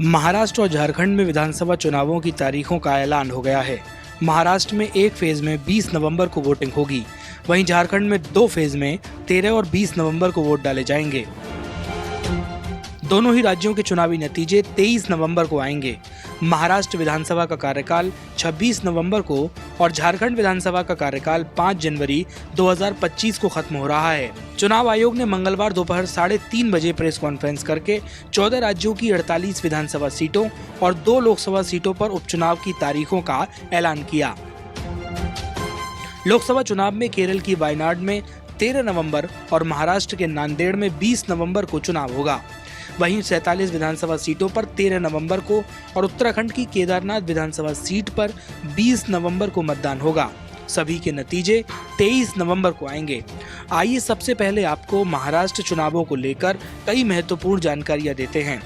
महाराष्ट्र और झारखंड में विधानसभा चुनावों की तारीखों का ऐलान हो गया है। महाराष्ट्र में एक फेज में 20 नवंबर को वोटिंग होगी, वहीं झारखंड में दो फेज में 13 और 20 नवंबर को वोट डाले जाएंगे। दोनों ही राज्यों के चुनावी नतीजे 23 नवंबर को आएंगे। महाराष्ट्र विधानसभा का कार्यकाल 26 नवंबर को और झारखंड विधानसभा का कार्यकाल 5 जनवरी 2025 को खत्म हो रहा है। चुनाव आयोग ने मंगलवार दोपहर 3:30 बजे प्रेस कॉन्फ्रेंस करके 14 राज्यों की 48 विधानसभा सीटों और 2 लोकसभा सीटों पर उपचुनाव की तारीखों का ऐलान किया। लोकसभा चुनाव में केरल की वायनाड में 13 नवंबर और महाराष्ट्र के नांदेड़ में 20 नवंबर को चुनाव होगा। वहीं 47 विधानसभा सीटों पर 13 नवंबर को और उत्तराखंड की केदारनाथ विधानसभा सीट पर 20 नवंबर को मतदान होगा। सभी के नतीजे 23 नवंबर को आएंगे। आइए सबसे पहले आपको महाराष्ट्र चुनावों को लेकर कई महत्वपूर्ण जानकारियां देते हैं।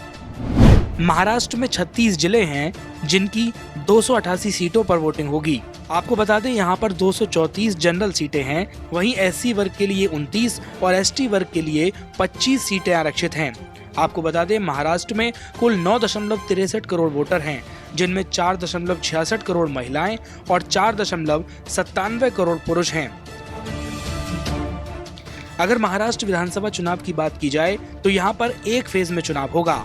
महाराष्ट्र में 36 जिले हैं जिनकी 288 सीटों पर वोटिंग होगी। आपको बता दें यहाँ पर 234 जनरल सीटें हैं, वहीं एससी वर्ग के लिए 29 और एसटी वर्ग के लिए 25 सीटें आरक्षित हैं। आपको बता दें महाराष्ट्र में कुल 9.63 करोड़ वोटर हैं, जिनमें 4.66 करोड़ महिलाएं और 4.97 करोड़ पुरुष हैं। अगर महाराष्ट्र विधानसभा चुनाव की बात की जाए तो यहाँ पर एक फेज में चुनाव होगा।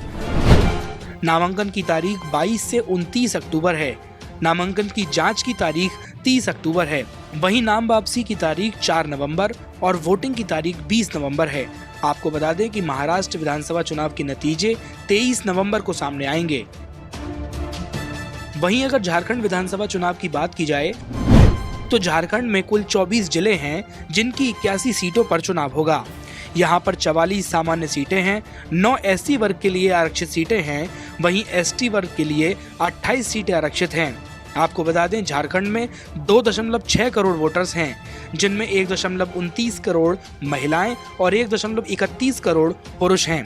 नामांकन की तारीख 22 से 29 अक्टूबर है। नामांकन की जांच की तारीख 30 अक्टूबर है। वहीं नाम वापसी की तारीख 4 नवंबर और वोटिंग की तारीख 20 नवंबर है। आपको बता दें कि महाराष्ट्र विधानसभा चुनाव के नतीजे 23 नवंबर को सामने आएंगे। वहीं अगर झारखंड विधानसभा चुनाव की बात की जाए तो झारखंड में कुल 24 जिले हैं जिनकी 81 सीटों पर चुनाव होगा। यहाँ पर 44 सामान्य सीटें हैं, 9 एससी वर्ग के लिए आरक्षित सीटें हैं, वहीं एसटी वर्ग के लिए 28 सीटें आरक्षित हैं। आपको बता दें झारखंड में 2.6 करोड़ वोटर्स हैं, जिनमें 1.29 करोड़ महिलाएं और 1.31 करोड़ पुरुष हैं।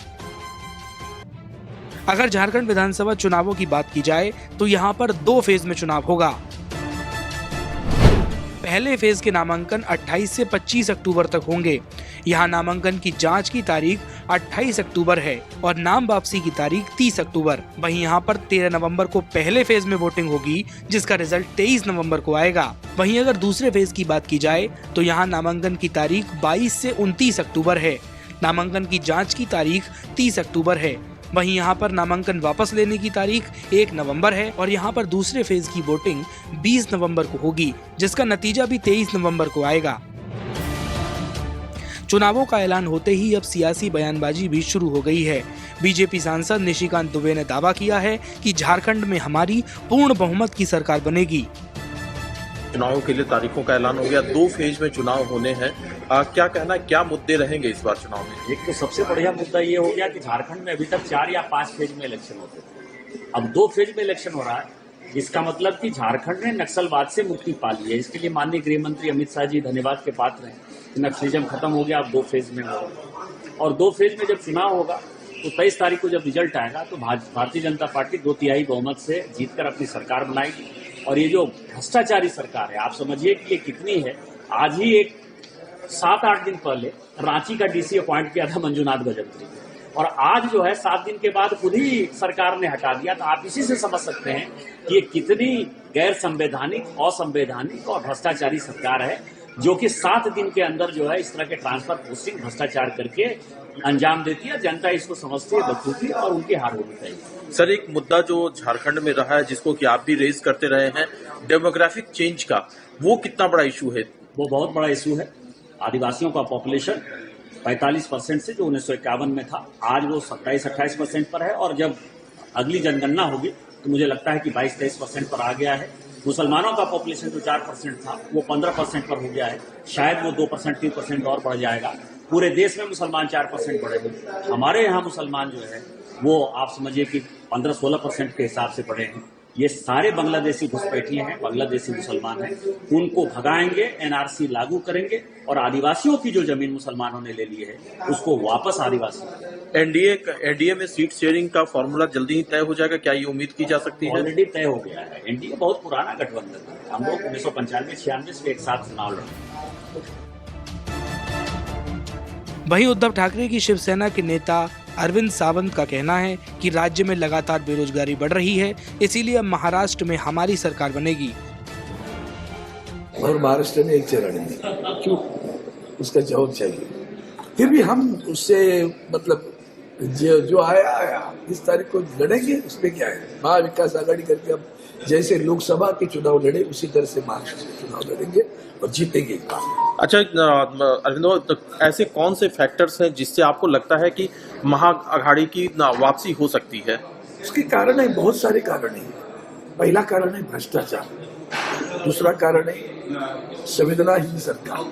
अगर झारखंड विधानसभा चुनावों की बात की जाए तो यहाँ पर 2 फेज में चुनाव होगा। पहले फेज के नामांकन 28 से 25 अक्टूबर तक होंगे। यहाँ नामांकन की जांच की तारीख 28 अक्टूबर है और नाम वापसी की तारीख 30 अक्टूबर। वहीं यहाँ पर 13 नवंबर को पहले फेज में वोटिंग होगी, जिसका रिजल्ट 23 नवंबर को आएगा। वहीं अगर दूसरे फेज की बात की जाए तो यहाँ नामांकन की तारीख 22 से 29 अक्टूबर है। नामांकन की जाँच की तारीख 30 अक्टूबर है। वहीं यहाँ पर नामांकन वापस लेने की तारीख 1 नवंबर है और यहाँ पर दूसरे फेज की वोटिंग 20 नवंबर को होगी, जिसका नतीजा भी 23 नवंबर को आएगा। चुनावों का ऐलान होते ही अब सियासी बयानबाजी भी शुरू हो गई है। बीजेपी सांसद निशिकांत दुबे ने दावा किया है कि झारखंड में हमारी पूर्ण बहुमत की सरकार बनेगी। चुनावों के लिए तारीखों का ऐलान हो गया, 2 फेज में चुनाव होने हैं। क्या कहना है, क्या मुद्दे रहेंगे इस बार चुनाव में? एक तो सबसे बढ़िया मुद्दा ये हो गया कि झारखंड में अभी तक 4 या 5 फेज में इलेक्शन होते थे, अब 2 फेज में इलेक्शन हो रहा है। इसका मतलब कि झारखंड ने नक्सलवाद से मुक्ति पा ली है। इसके लिए माननीय गृह मंत्री अमित शाह जी धन्यवाद के पात्र हैं। नक्सलिज्म खत्म हो गया, अब 2 फेज में होगा और 2 फेज में जब चुनाव होगा तो 23 तारीख को जब रिजल्ट आएगा तो भारतीय जनता पार्टी 2/3 बहुमत से जीतकर अपनी सरकार बनाएगी। और ये जो भ्रष्टाचारी सरकार है, आप समझिए कि ये कितनी है। आज ही एक 7-8 दिन पहले रांची का डीसी अपॉइंट किया था मंजुनाथ गजंत्री, और आज जो है 7 दिन के बाद खुद ही सरकार ने हटा दिया। तो आप इसी से समझ सकते हैं कि ये कितनी गैर संवैधानिक, असंवैधानिक और भ्रष्टाचारी सरकार है, जो कि 7 दिन के अंदर जो है इस तरह के ट्रांसफर पोस्टिंग भ्रष्टाचार करके अंजाम देती है। जनता इसको समझती है बखूबी और उनकी हार होनी चाहिए। सर, एक मुद्दा जो झारखंड में रहा है, जिसको कि आप भी रेज करते रहे हैं, डेमोग्राफिक चेंज का, वो कितना बड़ा इशू है? वो बहुत बड़ा इशू है। आदिवासियों का पॉपुलेशन 45% से जो 1951 में था, आज वो 27-28% पर है और जब अगली जनगणना होगी तो मुझे लगता है कि 22-23% पर आ गया है। मुसलमानों का पॉपुलेशन जो 4% था वो 15% पर हो गया है। शायद वो 2%-3% और बढ़ जाएगा। पूरे देश में मुसलमान 4% बढ़े हैं। हमारे यहाँ मुसलमान जो है वो आप समझिए कि 15-16% के हिसाब से बढ़े हैं। ये सारे बांग्लादेशी घुसपैठिए हैं, बांग्लादेशी मुसलमान हैं। उनको भगाएंगे, एनआरसी लागू करेंगे और आदिवासियों की जो जमीन मुसलमानों ने ले ली है उसको वापस आदिवासी। एनडीए में सीट शेयरिंग का फॉर्मूला जल्दी ही तय हो जाएगा, क्या ये उम्मीद की जा सकती है? ऑलरेडी तय हो गया है। एनडीए बहुत पुराना गठबंधन है। हम लोग 1995-96 से एक साथ चुनाव लड़े। वहीं उद्धव ठाकरे की शिवसेना के नेता अरविंद सावंत का कहना है कि राज्य में लगातार बेरोजगारी बढ़ रही है, इसीलिए अब महाराष्ट्र में हमारी सरकार बनेगी। और महाराष्ट्र में एक चरण है, क्यों? उसका जवाब चाहिए। फिर भी हम उससे मतलब जो आया इस तारीख को लड़ेंगे, उस पर क्या है। महाविकास आघाड़ी करके हम जैसे लोकसभा के चुनाव लड़े उसी तरह से महाराष्ट्र के चुनाव लड़ेंगे और जीतेंगे। अच्छा अरविंद, तो ऐसे कौन से फैक्टर्स हैं जिससे आपको लगता है कि महाअघाड़ी की वापसी हो सकती है? उसके कारण है, बहुत सारे कारण है। पहला कारण है भ्रष्टाचार, दूसरा कारण है संवेदनाहीन सरकार,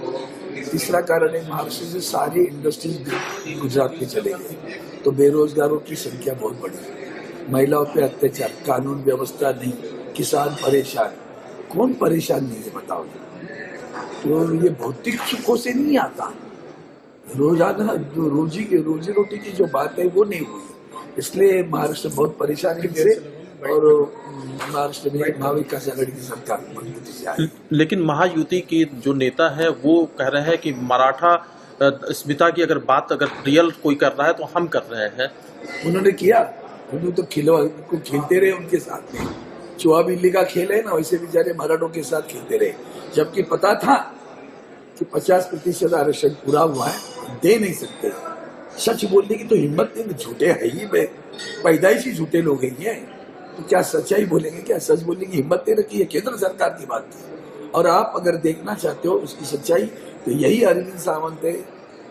तीसरा कारण है महाराष्ट्र से सारी इंडस्ट्रीज गुजरात में चले गए तो बेरोजगारों की संख्या बहुत बढ़ी, महिलाओं पे अत्याचार, कानून व्यवस्था नहीं, किसान परेशान। कौन परेशान नहीं है बताओ? तो ये भौतिक सुखों से नहीं आता, रोजाना जो रोजी रोटी की जो बात है वो नहीं हुई, इसलिए महाराष्ट्र बहुत परेशान है इससे। और महाराष्ट्र में महाविकास आघाड़ी की सरकार मजबूती से आई। लेकिन महायुति के जो नेता है वो कह रहे हैं कि मराठा अस्मिता की अगर बात अगर रियल कोई कर रहा है तो हम कर रहे हैं। उन्होंने किया, उन्होंने तो खेलते रहे उनके साथ में। चुहा बिल्ली का खेल है ना, वैसे बेचारे मराठों के साथ खेलते रहे, जबकि पता था कि 50% आरक्षण पूरा हुआ है, दे नहीं सकते। सच बोलने की तो हिम्मत नहीं, झूठे है ही, पैदाइशी झूठे लोग हैं। तो क्या सच्चाई बोलेंगे, क्या सच बोलने की हिम्मत नहीं रखी है? केंद्र सरकार की बात थी। और आप अगर देखना चाहते हो उसकी सच्चाई तो यही अरविंद सावंत है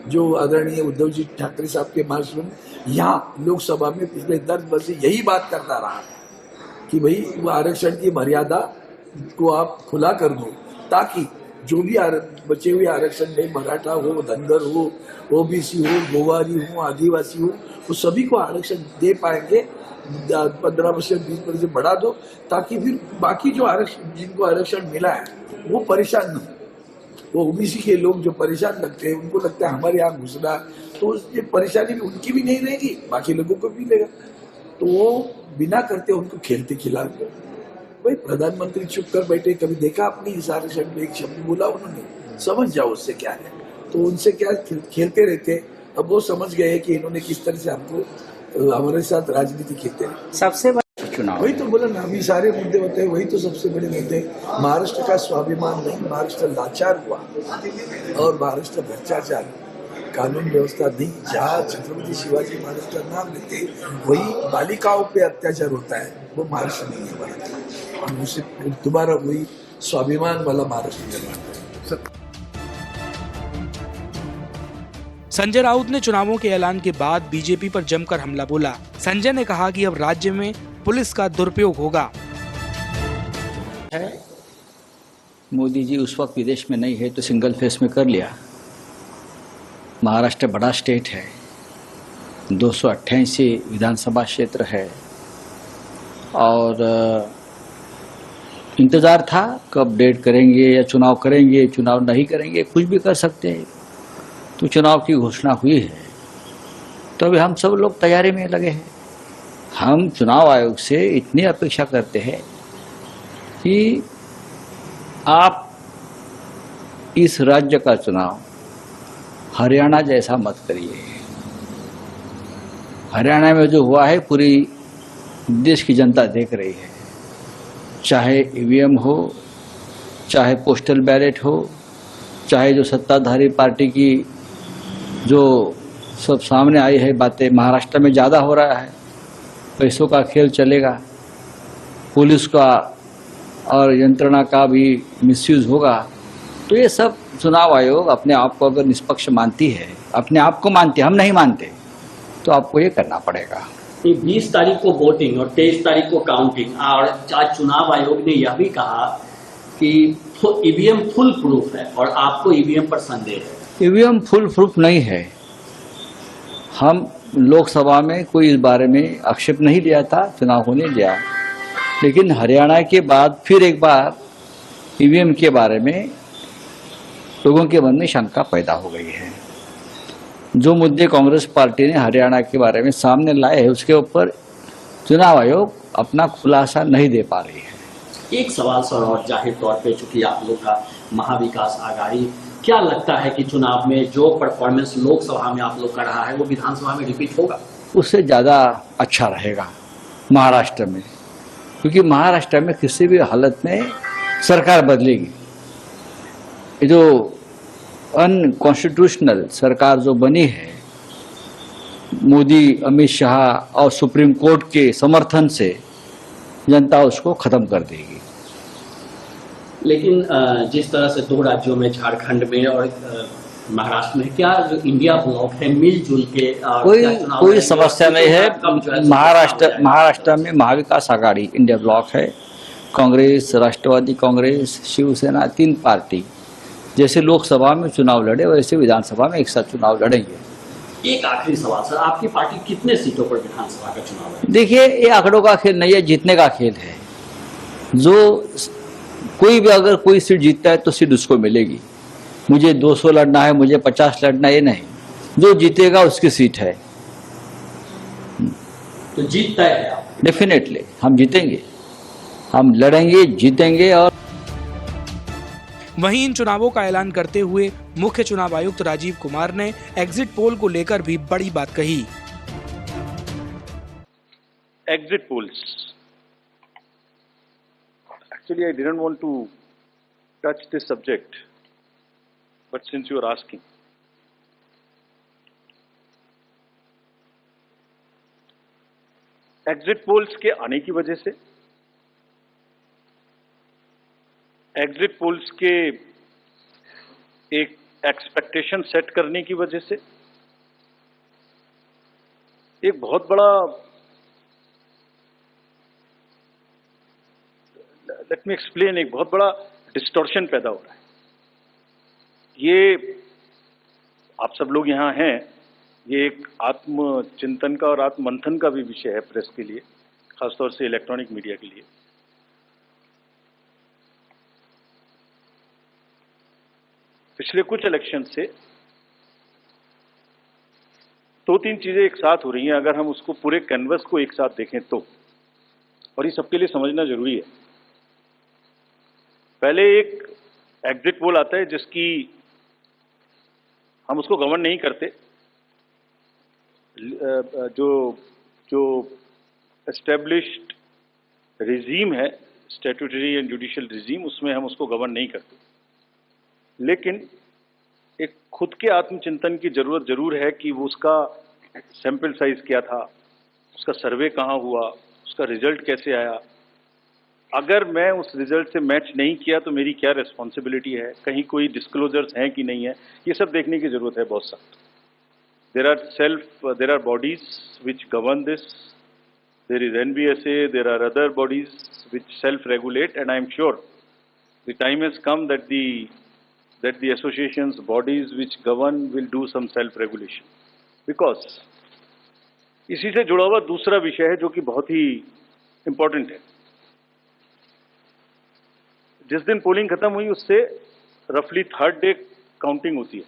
जो आदरणीय उद्धव जी ठाकरे साहब के महाराष्ट्र में यहाँ लोकसभा में पिछले 10 वर्ष से यही बात करता रहा कि भाई वो आरक्षण की मर्यादा को आप खुला कर दो, ताकि जो भी बचे हुए आरक्षण में मराठा हो, धनगर हो, ओबीसी हो, गोवारी हो, आदिवासी हो, वो सभी को आरक्षण दे पाएंगे। 15% 20% बढ़ा दो, ताकि फिर बाकी जो आरक्षण जिनको आरक्षण मिला है वो परेशान न हो। वो ओबीसी के लोग जो परेशान लगते हैं, उनको लगता है हमारे यहाँ घुसना, तो ये परेशानी भी उनकी भी नहीं रहेगी, बाकी लोगों को भी लेगा। तो वो बिना करते उनको खेलते खिलाते। भाई प्रधानमंत्री चुप कर बैठे, कभी देखा आपने इस आरक्षण में एक शब्द बोला उन्होंने? समझ जाओ उससे क्या है। तो उनसे क्या खेलते रहते। अब वो समझ गए कि इन्होंने किस तरह से हमको हमारे साथ राजनीति खेलते हैं। सबसे बड़ा चुनाव वही तो बोला ना, अभी सारे मुद्दे होते हैं, वही तो सबसे बड़े मुद्दे। महाराष्ट्र का स्वाभिमान नहीं, महाराष्ट्र लाचार हुआ और महाराष्ट्र भ्रष्टाचार, कानून व्यवस्था नहीं। जहाँ छत्रपति शिवाजी महाराज का नाम लेते वही बालिकाओं पे अत्याचार होता है, वो महाराष्ट्र नहीं है भारत। हम उसे दोबारा वही स्वाभिमान वाला महाराष्ट्र निर्माण करें। संजय राउत ने चुनावों के ऐलान के बाद बीजेपी पर जमकर हमला बोला। संजय ने कहा कि अब राज्य में पुलिस का दुरुपयोग होगा। मोदी जी उस वक्त विदेश में नहीं है तो सिंगल फेस में कर लिया। महाराष्ट्र बड़ा स्टेट है, 288 विधानसभा क्षेत्र है और इंतज़ार था कब डेट करेंगे या चुनाव करेंगे, चुनाव नहीं करेंगे, कुछ भी कर सकते हैं। तो चुनाव की घोषणा हुई है तो अभी हम सब लोग तैयारी में लगे हैं। हम चुनाव आयोग से इतनी अपेक्षा करते हैं कि आप इस राज्य का चुनाव हरियाणा जैसा मत करिए। हरियाणा में जो हुआ है पूरी देश की जनता देख रही है, चाहे ईवीएम हो, चाहे पोस्टल बैलेट हो, चाहे जो सत्ताधारी पार्टी की जो सब सामने आई है बातें। महाराष्ट्र में ज़्यादा हो रहा है, पैसों का खेल चलेगा, पुलिस का और यंत्रणा का भी मिसयूज होगा। तो ये सब चुनाव आयोग अपने आप को अगर निष्पक्ष मानती है, अपने आप को मानती है, हम नहीं मानते, तो आपको ये करना पड़ेगा। 20 तारीख को वोटिंग और 23 तारीख को काउंटिंग, और आज चुनाव आयोग ने यह भी कहा कि ईवीएम फुल प्रूफ है और आपको ईवीएम पर संदेह है। ईवीएम फुल प्रूफ नहीं है। हम लोकसभा में कोई इस बारे में आक्षेप नहीं लिया था, चुनाव होने दिया, लेकिन हरियाणा के बाद फिर एक बार ईवीएम के बारे में लोगों के मन में शंका पैदा हो गई है। जो मुद्दे कांग्रेस पार्टी ने हरियाणा के बारे में सामने लाए हैं उसके ऊपर चुनाव आयोग अपना खुलासा नहीं दे पा रही है। एक सवाल सर, और जाहिर तौर पे चूंकि आप लोग का महाविकास आघाड़ी, क्या लगता है कि चुनाव में जो परफॉर्मेंस लोकसभा में आप लोग का रहा है वो विधानसभा में रिपीट होगा? उससे ज़्यादा अच्छा रहेगा महाराष्ट्र में, क्योंकि महाराष्ट्र में किसी भी हालत में सरकार बदलेगी। ये जो अनकॉन्स्टिट्यूशनल सरकार जो बनी है, मोदी, अमित शाह और सुप्रीम कोर्ट के समर्थन से जनता उसको खत्म कर देगी। लेकिन जिस तरह से दो राज्यों में, झारखंड में और महाराष्ट्र में, क्या जो इंडिया ब्लॉक है मिलजुल के कोई समस्या नहीं है। महाराष्ट्र में महाविकास आघाड़ी इंडिया ब्लॉक है। कांग्रेस, राष्ट्रवादी कांग्रेस, शिवसेना, 3 पार्टी जैसे लोकसभा में चुनाव लड़े वैसे विधानसभा में एक साथ चुनाव लड़ेंगे। एक आखिरी सवाल सर, आपकी पार्टी कितने सीटों पर विधानसभा का चुनाव है? देखिए, ये आंकड़ों का खेल नहीं है, जीतने का खेल है। जो कोई भी अगर कोई सीट जीतता है तो सीट उसको मिलेगी। मुझे 200 लड़ना है, मुझे 50 लड़ना है, ये नहीं। जो जीतेगा उसकी सीट है। तो जीतता है आप? डेफिनेटली हम जीतेंगे, हम लड़ेंगे, जीतेंगे। और वहीं इन चुनावों का ऐलान करते हुए मुख्य चुनाव आयुक्त राजीव कुमार ने एग्जिट पोल को लेकर भी बड़ी बात कही। Exit polls. Actually, I didn't want to touch this subject, but since you are asking, exit polls के आने की वजह से, एग्जिट पोल्स के एक एक्सपेक्टेशन सेट करने की वजह से एक बहुत बड़ा, लेट मी एक्सप्लेन, एक बहुत बड़ा डिस्टॉर्शन पैदा हो रहा है। ये आप सब लोग यहाँ हैं, ये एक आत्मचिंतन का और आत्ममंथन का भी विषय है प्रेस के लिए, खासतौर से इलेक्ट्रॉनिक मीडिया के लिए। पिछले कुछ इलेक्शन से 2-3 चीजें एक साथ हो रही हैं, अगर हम उसको पूरे कैनवस को एक साथ देखें तो, और ये सबके लिए समझना जरूरी है। पहले एक एग्जिट पोल आता है जिसकी हम उसको गवर्न नहीं करते, जो एस्टेब्लिश्ड रिजीम है, स्टैट्यूटरी एंड जुडिशियल रिजीम, उसमें हम उसको गवर्न नहीं करते। लेकिन एक खुद के आत्मचिंतन की जरूरत जरूर है कि वो उसका सैंपल साइज क्या था, उसका सर्वे कहाँ हुआ, उसका रिजल्ट कैसे आया। अगर मैं उस रिजल्ट से मैच नहीं किया तो मेरी क्या रिस्पॉन्सिबिलिटी है, कहीं कोई डिस्क्लोजर्स हैं कि नहीं है, ये सब देखने की जरूरत है बहुत सख्त। there are bodies which govern this, there is NBSA, there are other bodies which self-regulate, and I am sure the time has come that the associations, bodies which govern will do some self-regulation, because इसी से जुड़ा हुआ दूसरा विषय है जो कि बहुत ही इंपॉर्टेंट है। जिस दिन पोलिंग खत्म हुई उससे रफली 3rd डे काउंटिंग होती है,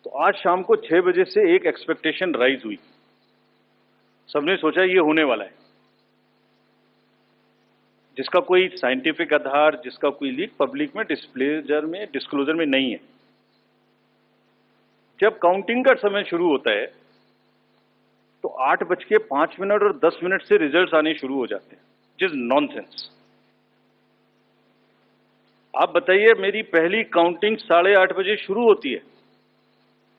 तो आज शाम को 6 बजे से एक एक्सपेक्टेशन राइज हुई। सबने सोचा ये होने वाला है, जिसका कोई साइंटिफिक आधार, जिसका कोई लीक पब्लिक में डिस्क्लोजर में नहीं है। जब काउंटिंग का समय शुरू होता है तो 8:05 और 10 मिनट से रिजल्ट्स आने शुरू हो जाते हैं, विच इज नॉनसेंस। आप बताइए, मेरी पहली काउंटिंग 8:30 बजे शुरू होती है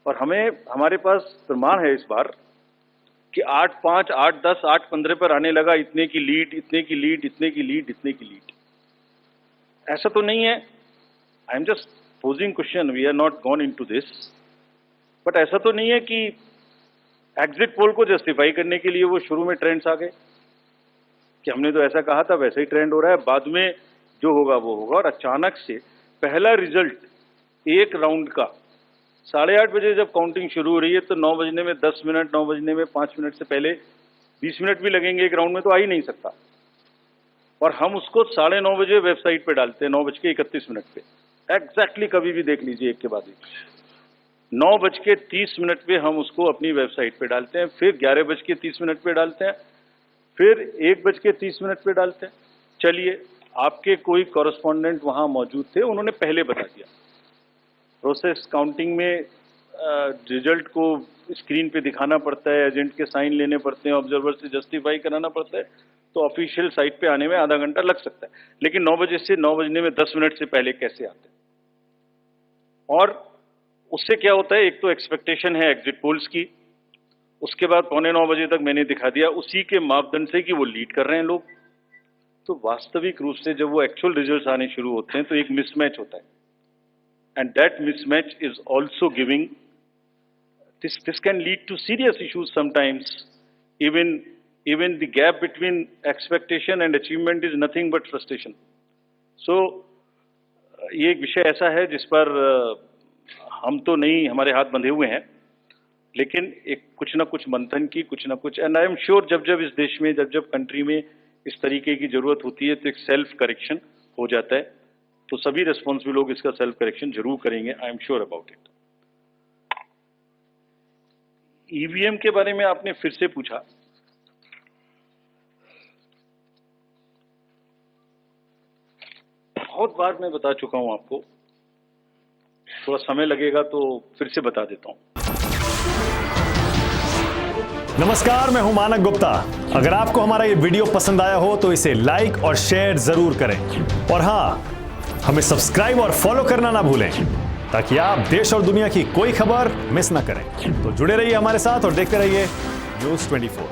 और हमारे पास प्रमाण है इस बार कि 8:05, 8:10, 8:15 पर आने लगा इतने की लीड, इतने की लीड, इतने की लीड, इतने की लीड। ऐसा तो नहीं है, I am just posing question, we are not gone into this, but ऐसा तो नहीं है कि एग्जिट पोल को जस्टिफाई करने के लिए वो शुरू में ट्रेंड्स आ गए कि हमने तो ऐसा कहा था, वैसे ही ट्रेंड हो रहा है, बाद में जो होगा वो होगा। और अचानक से पहला रिजल्ट एक राउंड का 8:30 बजे जब काउंटिंग शुरू हो रही है तो 9 बजने में 10 मिनट, 9 बजने में 5 मिनट से पहले 20 मिनट भी लगेंगे एक राउंड में, तो आ ही नहीं सकता। और हम उसको 9:30 बजे वेबसाइट पे डालते हैं, 9:31 पे एग्जैक्टली, कभी भी देख लीजिए एक के बाद एक। 9:30 पे हम उसको अपनी वेबसाइट पे डालते हैं, फिर 11:30 पे डालते हैं, फिर 1:30 पे डालते हैं। चलिए, आपके कोई कॉरेस्पॉन्डेंट वहां मौजूद थे, उन्होंने पहले बता दिया। प्रोसेस काउंटिंग में रिजल्ट को स्क्रीन पे दिखाना पड़ता है, एजेंट के साइन लेने पड़ते हैं, ऑब्जर्वर से जस्टिफाई कराना पड़ता है, तो ऑफिशियल साइट पे आने में आधा घंटा लग सकता है। लेकिन 9 बजे से 9 बजने में 10 मिनट से पहले कैसे आते हैं? और उससे क्या होता है, एक तो एक्सपेक्टेशन है एग्जिट पोल्स की, उसके बाद 8:45 बजे तक मैंने दिखा दिया उसी के मापदंड से कि वो लीड कर रहे हैं लोग। तो वास्तविक रूप से जब वो एक्चुअल रिजल्ट्स आने शुरू होते हैं तो एक मिसमैच होता है, and that mismatch is also giving this can lead to serious issues sometimes. Even the gap between expectation and achievement is nothing but frustration. So ये एक विषय ऐसा है जिस पर हम तो नहीं, हमारे हाथ बंधे हुए हैं, लेकिन एक कुछ ना कुछ मंथन की, कुछ ना कुछ, एंड आई एम श्योर जब जब इस देश में, जब जब कंट्री में इस तरीके की जरूरत होती है तो एक सेल्फ करेक्शन हो जाता है। तो सभी रिस्पॉन्सिबल लोग इसका सेल्फ करेक्शन जरूर करेंगे, I am sure about it. EVM के बारे में आपने फिर से पूछा। बहुत बार मैं बता चुका हूं आपको, थोड़ा समय लगेगा तो फिर से बता देता हूं। नमस्कार, मैं हूं मानक गुप्ता। अगर आपको हमारा ये वीडियो पसंद आया हो तो इसे लाइक और शेयर जरूर करें, और हां, हमें सब्सक्राइब और फॉलो करना ना भूलें ताकि आप देश और दुनिया की कोई खबर मिस ना करें। तो जुड़े रहिए हमारे साथ और देखते रहिए News 24।